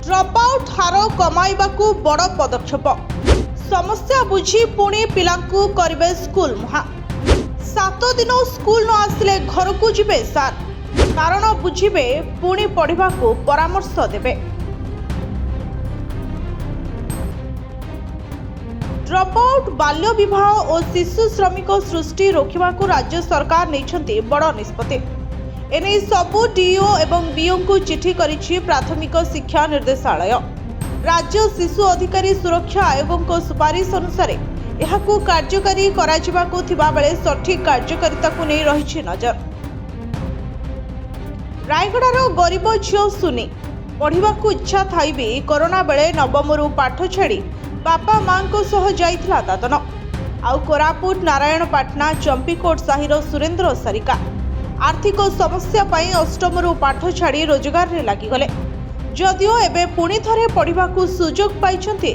Dropout हार कमाइबाकू बड़ पदक्षेप समस्या बुझी पुणी पिलांकू करिवे स्कूल मुहा 7 दिन स्कूल न आसिले घर को जिबे सार कारण बुझिबे पुणी पढ़िबाकू परामर्श देबे। ड्रॉपआउट बाल्य विवाह और शिशु श्रमिक सृष्टि रोकवाकू राज्य सरकार नहीं बड़ निष्पत्ति। एने सबु डीओ एवं बीओ को चिठी करिछि प्राथमिक शिक्षा निर्देशालय। राज्य शिशु अधिकारी सुरक्षा आयोग को सुपारिश अनुसार एहाकू कार्यकारी कराजिबाकू थिबा बेले सठिक कार्यकारिता को नहीं रहिछि नजर। रायगड़ार गरीब झियो सुनी पढ़िबाकू इच्छा थाई भी कोरोना बेले नवमरू पाठ छाड़ी बापा मां को सह जाइथिला दादन। आउ कोरापुट नारायणपाटना चंपीकोट साहिर सुरेंद्र सारिका आर्थिक समस्या पाई अष्टमरू पाठ छाड़ी रोजगार रे लागिगले। जदिओ एबे पुणी थरे पढ़िबाकू सुजोग पाइछन्ति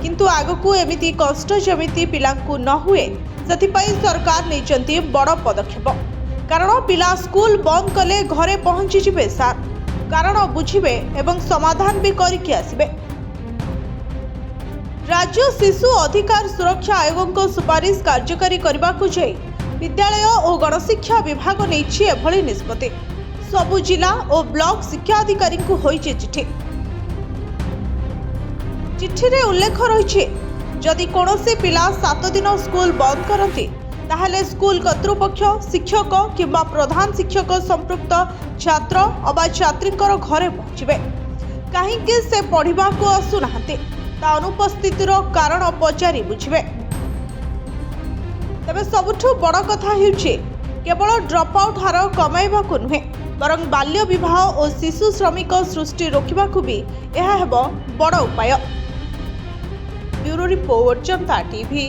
किंतु आगकू एमिति कष्ट जमिति पिलांकू न हुए सेथिपाई सरकार नेइछन्ति बड़ पदक्षेप। कारण पिला स्कूल बंद कले घरे पहुंची जिबे सार कारण बुझिबे एवं समाधान भी करिकि आसिबे। राज्य शिशु अधिकार सुरक्षा आयोग को सुपारिश कार्यकारी करबाकू जाई विद्यालय और गणशिक्षा विभाग नेइछि एभली निष्पत्ति। सबु जिला और ब्लॉक शिक्षा अधिकारी को होइछि चिठी। चिठी रे उल्लेख रहिछि जदि कोनोसी पिला 7 दिन स्कूल बंद करती ताहले स्कूल कर्तृपक्ष शिक्षक किंबा प्रधान शिक्षक संपृक्त छात्र अबा छात्रींकर घरे पहुंचबे। काहेकि से पढ़िबा को आसु नाहंते ता अनुपस्थितिर कारण पचारि बुझिबे। तबे सबुठु बड़ कथा हेउछि केवल ड्रॉपआउट हार कमाइबाकू नुहे बरं बाल्य विवाह और शिशु श्रमिक सृष्टि रोकबाकू भी यह हेबो बड़ उपाय। ब्यूरो रिपोर्ट जनता टीवी।